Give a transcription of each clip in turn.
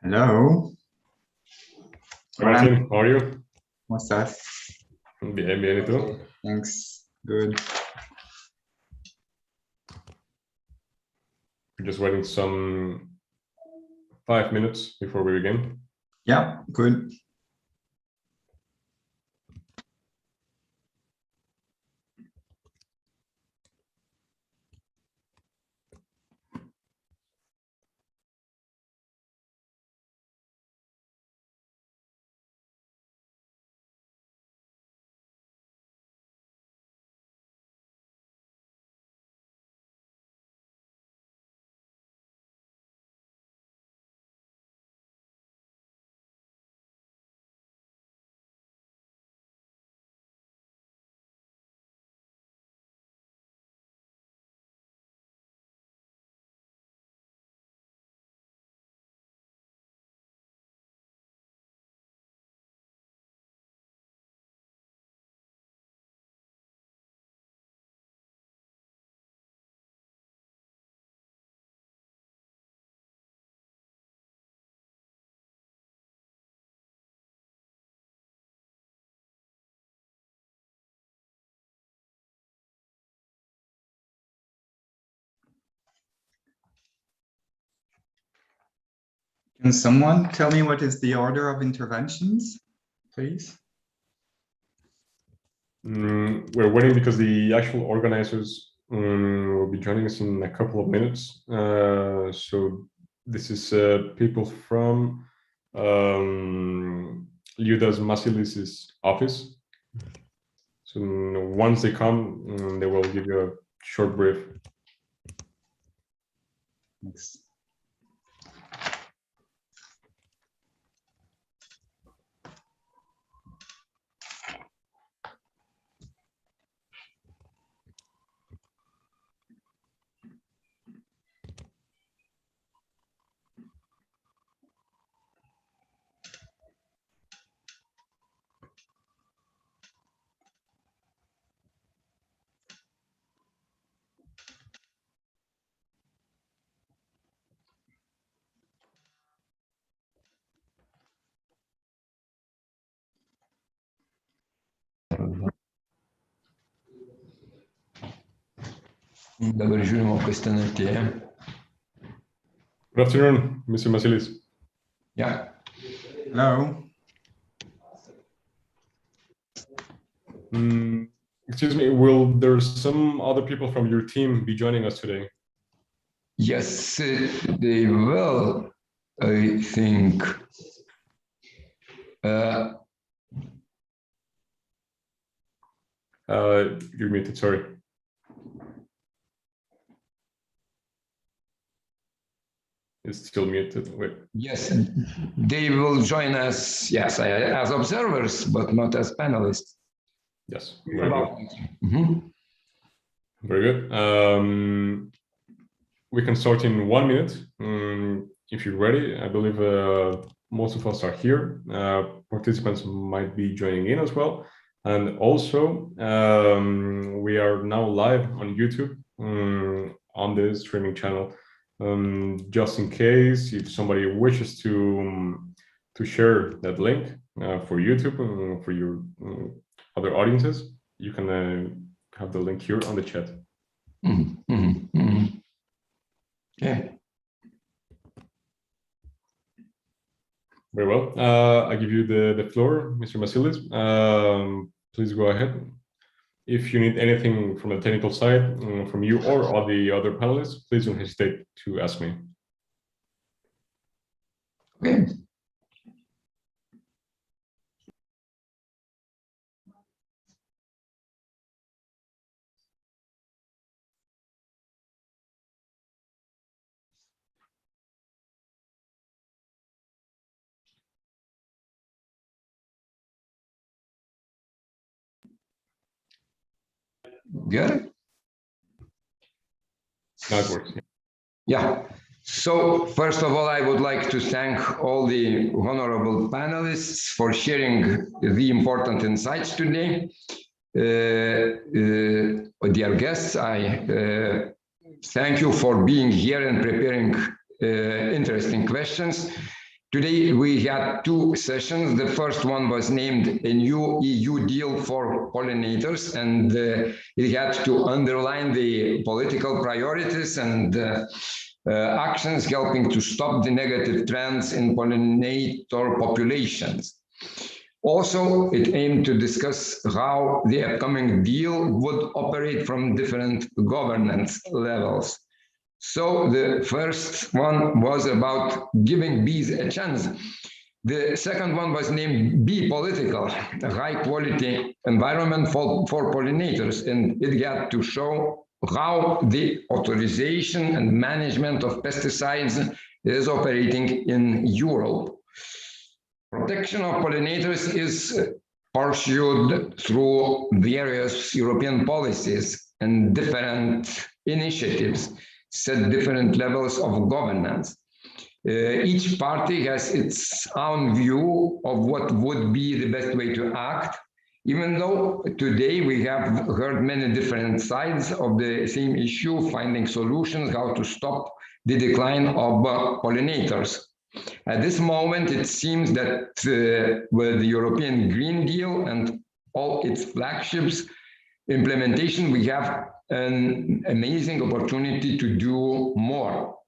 Hello. Hola Martín, how are you? ¿Cómo estás? Bien, bien, ¿y tú? Thanks. Good. We're just waiting some 5 minutes before we begin. Yeah, good. Can someone tell me what is the order of interventions, please? We're waiting because the actual organizers will be joining us in a couple of minutes. So this is people from Liudas Masilis' office. So once they come, they will give you a short brief. Thanks. Dabar žiūrime, kas ten atėjo. Good afternoon, Mr. Masilis. Yeah. Hello. Excuse me, will there some other people from your team be joining us today? Yes, they will, I think. You're muted, sorry. It's still muted. Wait. Yes, they will join us, yes, as observers, but not as panelists. Yes, very good. Mhm. Very good. We can start in 1 minute. If you're ready, I believe most of us are here. Participants might be joining in as well. And also, we are now live on YouTube on the streaming channel. Just in case, if somebody wishes to share that link for YouTube for your other audiences, you can have the link here on the chat. Yeah. Very well. I give you the floor, Mr. Masilis. Please go ahead. If you need anything from the technical side, from you or all the other panelists, please don't hesitate to ask me. Okay. Good. Now it works. Yeah. So first of all, I would like to thank all the honorable panelists for sharing the important insights today. Dear guests, I thank you for being here and preparing interesting questions. Today we had two sessions. The first one was named a new EU deal for pollinators, and it had to underline the political priorities and actions helping to stop the negative trends in pollinator populations. Also, it aimed to discuss how the upcoming deal would operate from different governance levels. So the first one was about giving bees a chance. The second one was named Bee Political, a high-quality environment for pollinators, and it had to show how the authorization and management of pesticides is operating in Europe. Protection of pollinators is pursued through various European policies and different initiatives, set different levels of governance. Each party has its own view of what would be the best way to act, even though today we have heard many different sides of the same issue, finding solutions how to stop the decline of pollinators. At this moment, it seems that with the European Green Deal and all its flagships implementation, we have an amazing opportunity to do more.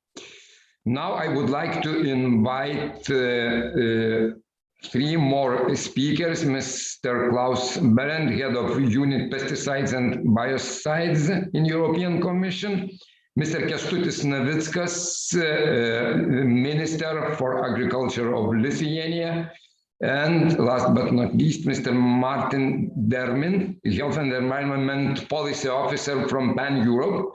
Now I would like to invite three more speakers, Mr. Klaus Berend, Head of Unit Pesticides and Biocides in European Commission, Mr. Kęstutis Navickas, Minister for Agriculture of Lithuania, and last but not least, Mr. Martin Dermin, Health and Environment Policy Officer from Pan-Europe,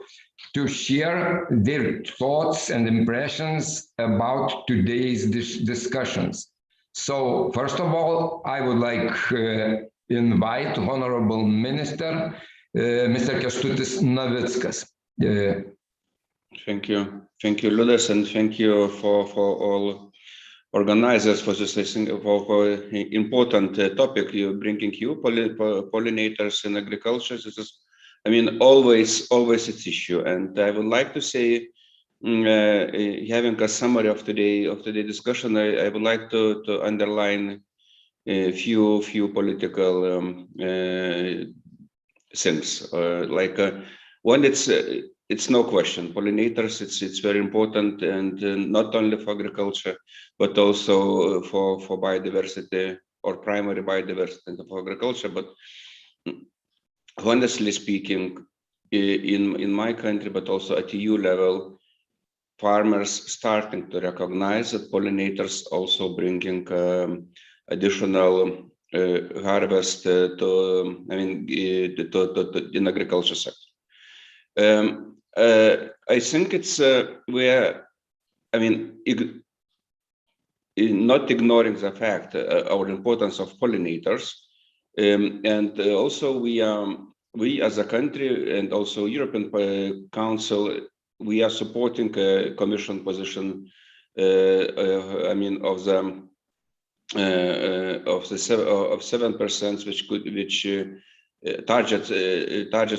to share their thoughts and impressions about today's discussions. So, first of all, I would like to invite Honorable Minister, Mr. Kęstutis Navickas. Thank you, Liudas, and thank you for all organizers for this, I think, for important topic you're bringing pollinators in agriculture. This is, I mean, always its issue. And I would like to say, having a summary of today discussion, I would like to underline a few political things. One, it's no question, pollinators, it's very important, and not only for agriculture, but also for biodiversity, or primary biodiversity of agriculture. But honestly speaking, in my country, but also at EU level, farmers starting to recognize that pollinators also bringing additional harvest to in agriculture sector. I think it's where, I mean, not ignoring the fact our importance of pollinators, and also we as a country and also European Council, we are supporting a Commission position. I mean, of 7%, which target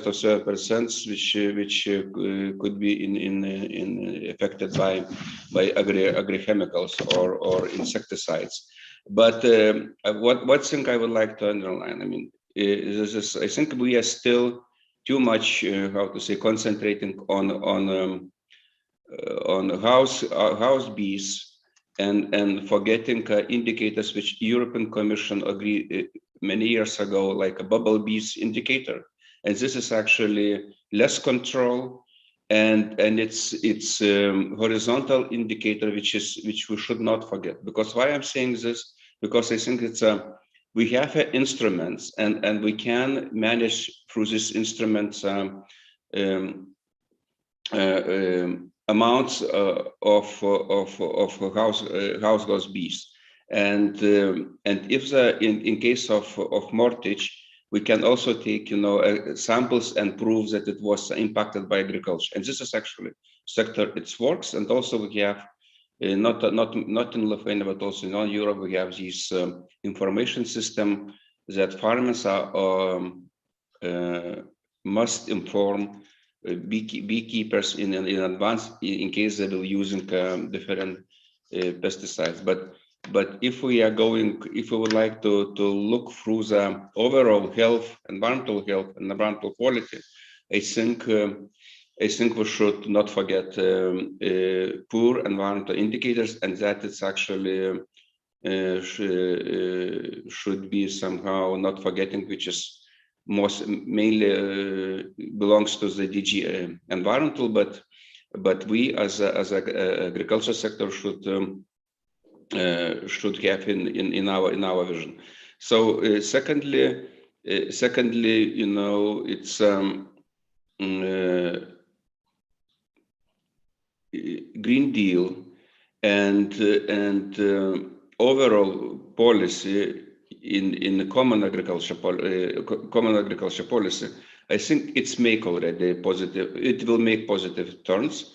of 7%, which could be affected by agri-chemicals or insecticides. But what thing I would like to underline, I mean, I think we are still too much how to say concentrating on house bees and forgetting indicators which European Commission agreed many years ago, like a bubble bees indicator, and this is actually less control, and it's horizontal indicator which we should not forget. Because why I'm saying this? Because I think it's we have instruments, and we can manage through these instruments amounts of house bees. And if in case of mortgage, we can also take samples and prove that it was impacted by agriculture. And this is actually sector it works. And also we have not in Lithuania but also in all Europe, we have this information system that farmers are must inform beekeepers in advance in case they will using different pesticides. But But if we would like to look through the overall health, environmental quality, I think we should not forget poor environmental indicators, and that it's actually should be somehow not forgetting, which is mainly belongs to the DG environmental, but we as a agriculture sector should have in our vision. So secondly, you know, it's Green Deal and overall policy in the common agriculture policy. I think it's make already positive. It will make positive turns.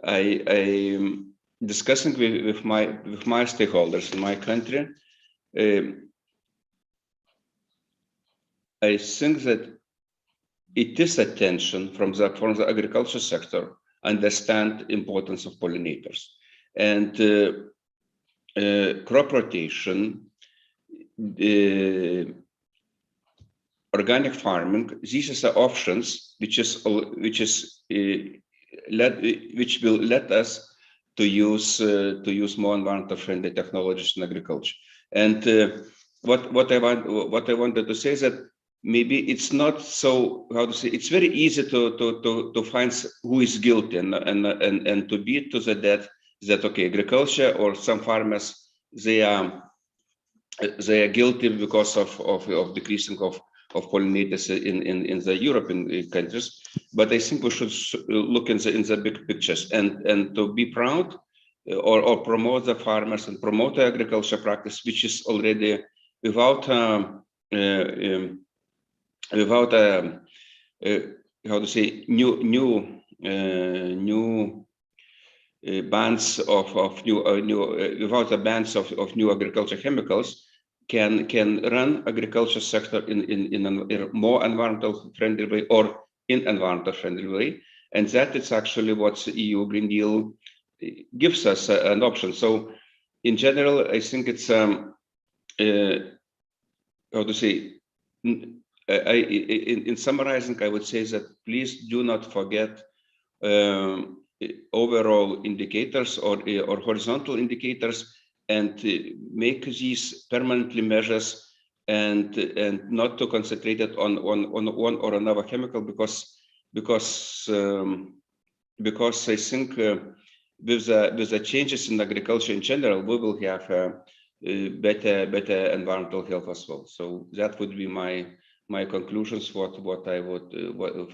I discussing with my stakeholders in my country. I think that it is attention from the agriculture sector understand importance of pollinators, and crop rotation, organic farming. These are the options which will let us to use more environmental friendly technologies in agriculture. And what I wanted to say is that maybe it's not so, how to say, it's very easy to find who is guilty and to beat to the death that okay, agriculture or some farmers they are guilty because of decreasing of pollinators in the European countries. But I think we should look in the big pictures and to be proud or promote the farmers and promote the agriculture practice, which is already without how to say new bans of new without a bans of new agriculture chemicals can run agriculture sector in a more environmental friendly way or in environmental friendly way, and that is actually what the EU Green Deal gives us an option. So in general, I think it's how to say, in summarizing, I would say that please do not forget overall indicators or horizontal indicators, and make these permanently measures and not to concentrate it on one or another chemical, because I think with the changes in agriculture in general, we will have better environmental health as well. So that would be my conclusions. What I would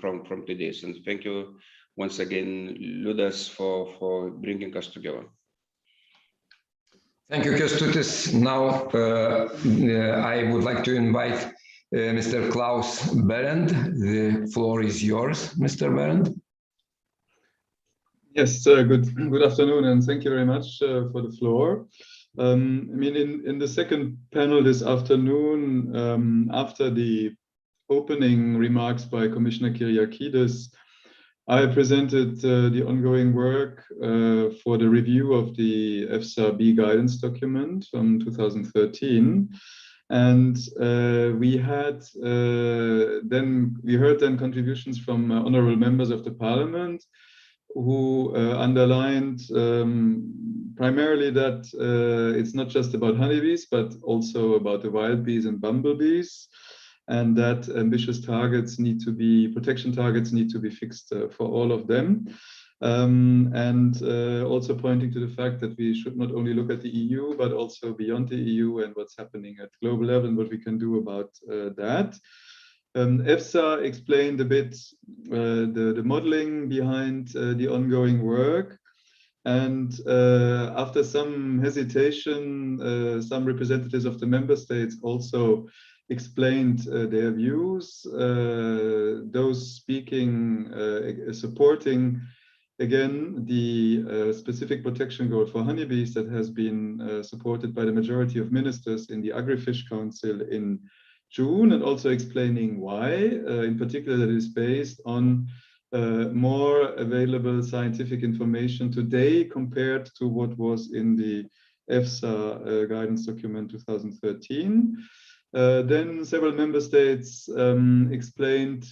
from today's, and thank you once again, Liudas, for bringing us together. Thank you, Kęstutis. Now I would like to invite Mr. Klaus Berend. The floor is yours, Mr. Berend. Yes, good afternoon, and thank you very much for the floor. I mean, in the second panel this afternoon, after the opening remarks by Commissioner Kyriakides, I presented the ongoing work for the review of the EFSA-B guidance document from 2013. And we heard then contributions from honorable members of the parliament who underlined primarily that it's not just about honeybees, but also about the wild bees and bumblebees, and that ambitious targets protection targets need to be fixed for all of them. And also pointing to the fact that we should not only look at the EU, but also beyond the EU and what's happening at global level and what we can do about that. EFSA explained a bit the modeling behind the ongoing work. And after some hesitation, some representatives of the member states also explained their views. Those speaking, supporting again the specific protection goal for honeybees that has been supported by the majority of ministers in the Agri-Fish Council in June, and also explaining why, in particular, that is based on more available scientific information today compared to what was in the EFSA guidance document 2013. Then several member states explained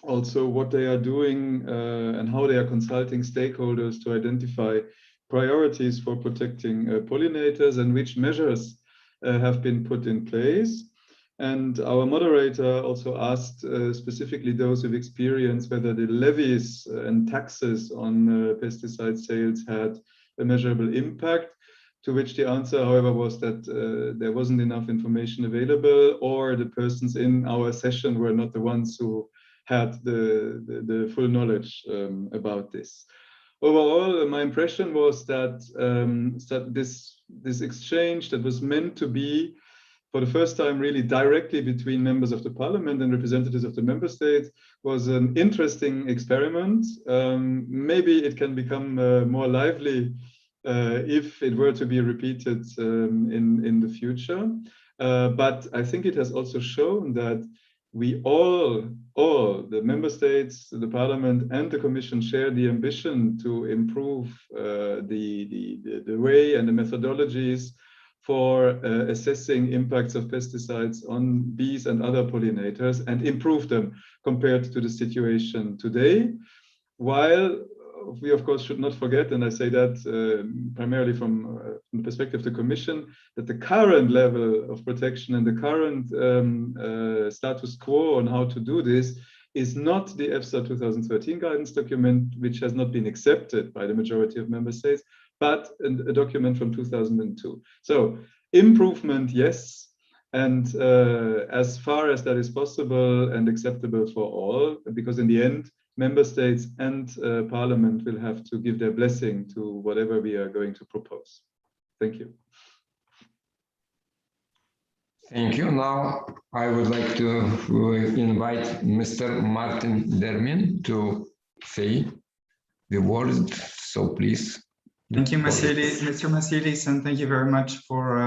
also what they are doing and how they are consulting stakeholders to identify priorities for protecting pollinators and which measures have been put in place. And our moderator also asked specifically those with experience whether the levies and taxes on pesticide sales had a measurable impact, to which the answer, however, was that there wasn't enough information available, or the persons in our session were not the ones who had the full knowledge about this. Overall, my impression was that, this exchange that was meant to be for the first time really directly between members of the parliament and representatives of the member states was an interesting experiment. Maybe it can become more lively if it were to be repeated in the future. But I think it has also shown that we all the member states, the parliament and the commission share the ambition to improve the way and the methodologies for assessing impacts of pesticides on bees and other pollinators and improve them compared to the situation today. While we, of course, should not forget, and I say that primarily from the perspective of the Commission, that the current level of protection and the current status quo on how to do this is not the EFSA 2013 guidance document, which has not been accepted by the majority of member states, but a document from 2002. So improvement, yes, and as far as that is possible and acceptable for all, because in the end, member states and parliament will have to give their blessing to whatever we are going to propose. Thank you. Thank you. Now I would like to invite Mr. Martin Dermin to say the word. So please. Thank you, Mr. Masilis, and thank you very much for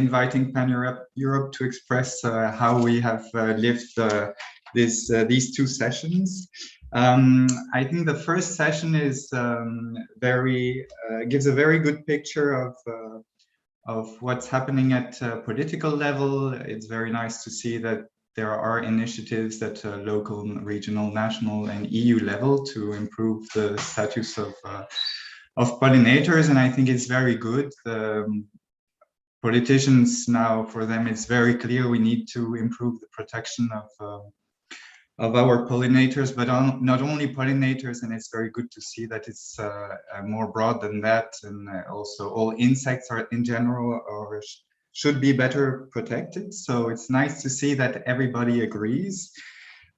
inviting Pan-Europe to express how we have lived these two sessions. I think the first session is gives a very good picture of what's happening at political level. It's very nice to see that there are initiatives at local, regional, national, and EU level to improve the status of pollinators, and I think it's very good. Politicians now, for them, it's very clear we need to improve the protection of our pollinators, but not only pollinators, and it's very good to see that it's more broad than that, and also all insects are in general or should be better protected. So it's nice to see that everybody agrees.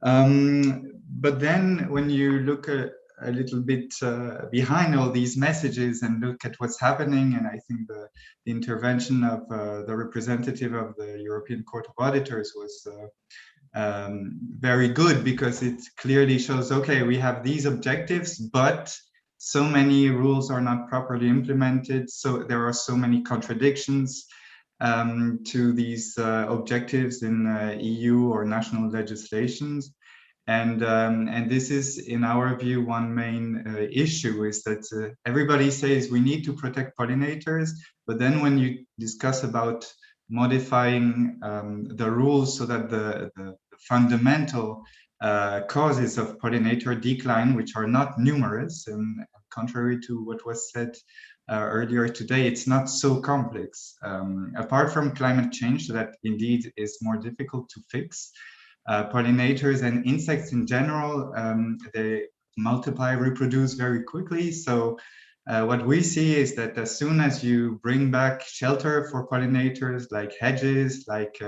But then when you look at a little bit behind all these messages and look at what's happening, and I think the intervention of the representative of the European Court of Auditors was very good, because it clearly shows, okay, we have these objectives, but so many rules are not properly implemented, so there are so many contradictions to these objectives in EU or national legislations. And this is, in our view, one main issue, is that everybody says we need to protect pollinators, but then when you discuss about modifying the rules so that the fundamental causes of pollinator decline, which are not numerous, and contrary to what was said earlier today, it's not so complex. Apart from climate change, that indeed is more difficult to fix, pollinators and insects in general, they multiply, reproduce very quickly. So what we see is that as soon as you bring back shelter for pollinators, like hedges, like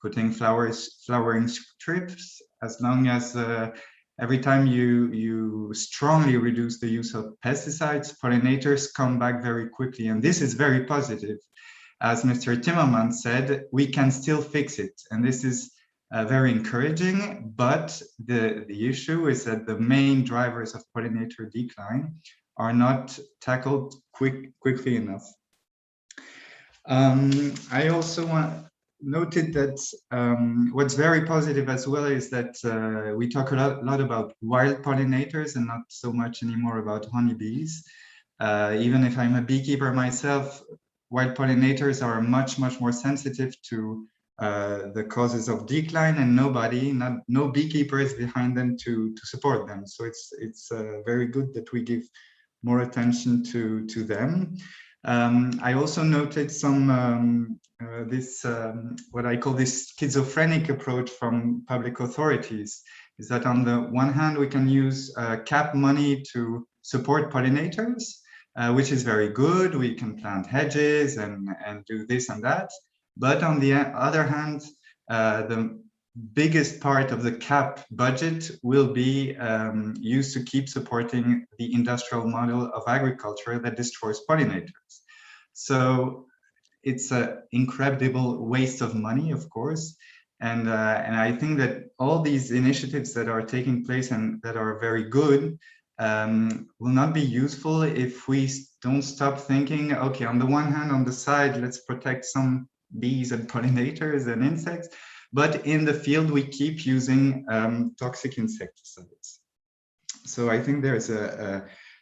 putting flowering strips, as long as every time you strongly reduce the use of pesticides, pollinators come back very quickly. And this is very positive. As Mr. Timmermans said, we can still fix it. And this is very encouraging, but the issue is that the main drivers of pollinator decline are not tackled quickly enough. I also noted that what's very positive as well is that we talk a lot about wild pollinators and not so much anymore about honeybees. Even if I'm a beekeeper myself, wild pollinators are much more sensitive to the causes of decline, and no beekeeper is behind them to support them. So it's very good that we give more attention to them. I also noted some what I call this schizophrenic approach from public authorities, is that on the one hand we can use cap money to support pollinators, which is very good. We can plant hedges and do this and that. But on the other hand, the biggest part of the cap budget will be used to keep supporting the industrial model of agriculture that destroys pollinators. So it's an incredible waste of money, of course. And I think that all these initiatives that are taking place and that are very good will not be useful if we don't stop thinking, okay, on the one hand, on the side, let's protect some bees and pollinators and insects, but in the field we keep using toxic insecticides. So I think there's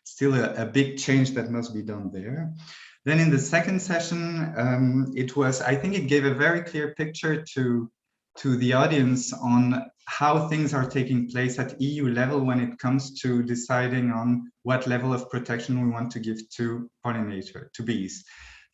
still a big change that must be done there. Then in the second session, I think it gave a very clear picture to the audience on how things are taking place at EU level when it comes to deciding on what level of protection we want to give to bees.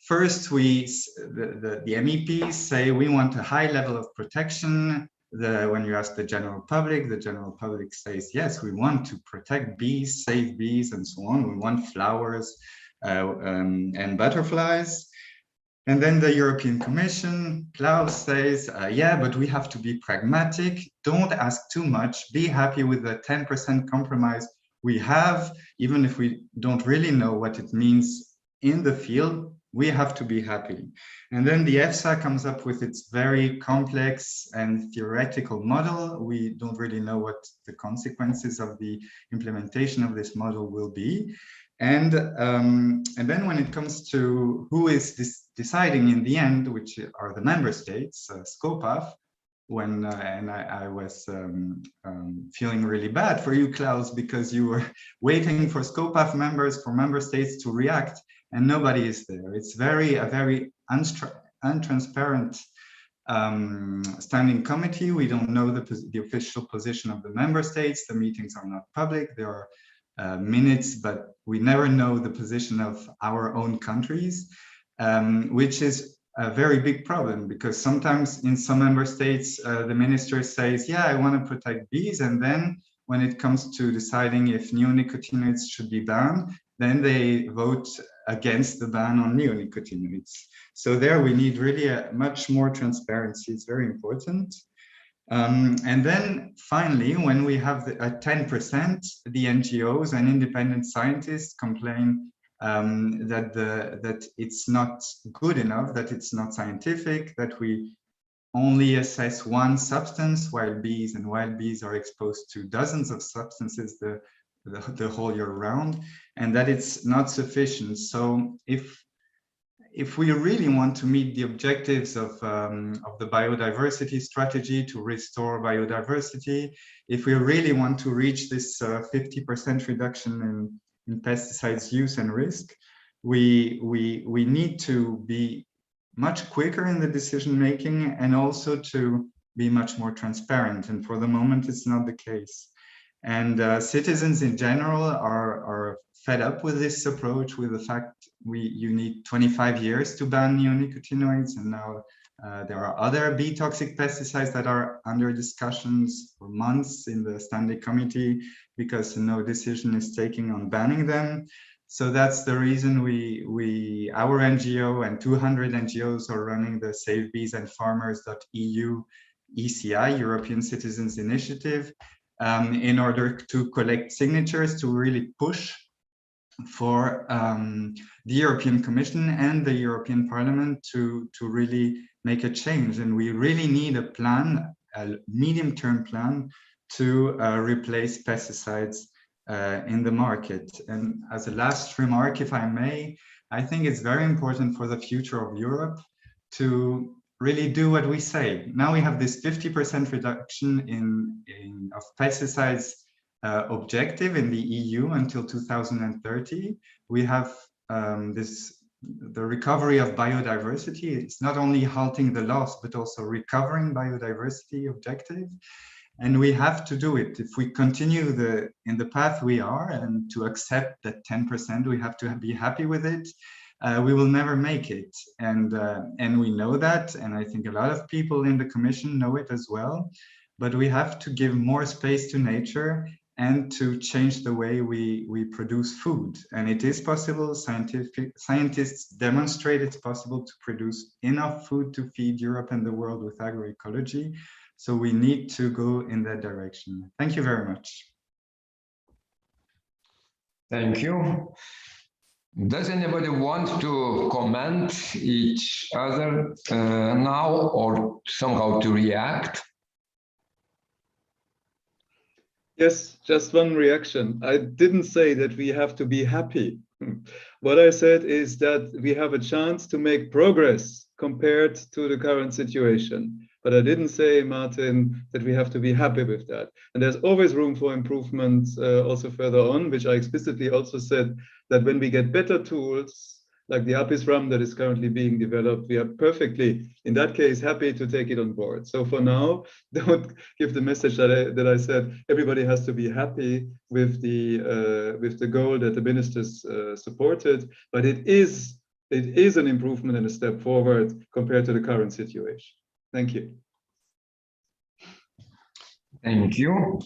First, the MEPs say we want a high level of protection. When you ask the general public says, yes, we want to protect bees, save bees, and so on. We want flowers and butterflies. And then the European Commission, Klaus says, yeah, but we have to be pragmatic. Don't ask too much. Be happy with the 10% compromise we have, even if we don't really know what it means in the field. We have to be happy. And then the EFSA comes up with its very complex and theoretical model. We don't really know what the consequences of the implementation of this model will be. And then when it comes to who is deciding in the end, which are the member states, SCOPAF, and I was feeling really bad for you, Klaus, because you were waiting for SCOPAF members, for member states to react, and nobody is there. It's a very untransparent standing committee. We don't know the official position of the member states. The meetings are not public. There are minutes, but we never know the position of our own countries, which is a very big problem, because sometimes in some member states, the minister says, yeah, I want to protect bees. And then when it comes to deciding if neonicotinoids should be banned, then they vote against the ban on neonicotinoids. So there we need really much more transparency. It's very important. And then finally, when we have at 10%, the NGOs and independent scientists complain that it's not good enough, that it's not scientific, that we only assess one substance, while wild bees are exposed to dozens of substances the whole year round, and that it's not sufficient. So if we really want to meet the objectives of the biodiversity strategy to restore biodiversity, if we really want to reach this 50% reduction in pesticides use and risk, we need to be much quicker in the decision making, and also to be much more transparent. And for the moment, it's not the case. And citizens in general are fed up with this approach, with the fact you need 25 years to ban neonicotinoids, and now there are other bee toxic pesticides that are under discussions for months in the standing committee because no decision is taken on banning them. So that's the reason our NGO and 200 NGOs are running the SaveBeesAndFarmers.eu ECI, European Citizens Initiative, in order to collect signatures to really push for the European Commission and the European Parliament to really make a change. And we really need a medium-term plan to replace pesticides in the market. And as a last remark, if I may, I think it's very important for the future of Europe to really do what we say. Now we have this 50% reduction of pesticides objective in the EU until 2030. We have this the recovery of biodiversity. It's not only halting the loss, but also recovering biodiversity objective. And we have to do it. If we continue in the path we are, and to accept that 10%, we have to be happy with it, we will never make it. And we know that, and I think a lot of people in the Commission know it as well. But we have to give more space to nature and to change the way we produce food. And it is possible. Scientists demonstrate it's possible to produce enough food to feed Europe and the world with agroecology. So we need to go in that direction. Thank you very much. Thank you. Does anybody want to comment each other now, or somehow to react? Yes, just one reaction. I didn't say that we have to be happy. What I said is that we have a chance to make progress compared to the current situation. But I didn't say, Martin, that we have to be happy with that. And there's always room for improvement also further on, which I explicitly also said that when we get better tools, like the APIS RAM that is currently being developed, we are perfectly, in that case, happy to take it on board. So for now, don't give the message that I said everybody has to be happy with the goal that the ministers supported, but it is an improvement and a step forward compared to the current situation. Thank you. Thank you.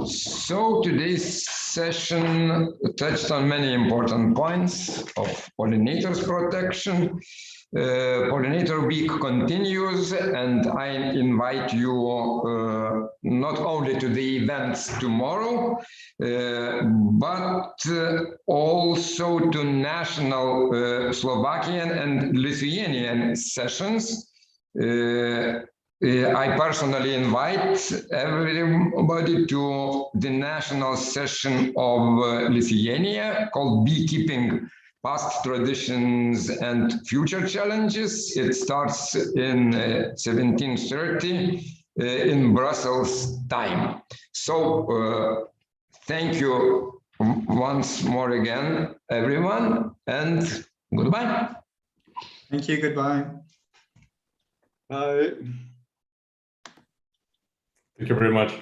So today's session touched on many important points of pollinators protection. Pollinator Week continues, and I invite you not only to the events tomorrow, but also to national Slovakian and Lithuanian sessions. I personally invite everybody to the national session of Lithuania called Beekeeping, Past Traditions and Future Challenges. It starts in 17:30 in Brussels time. So thank you once more again, everyone, and goodbye. Thank you, goodbye. Bye. Thank you very much.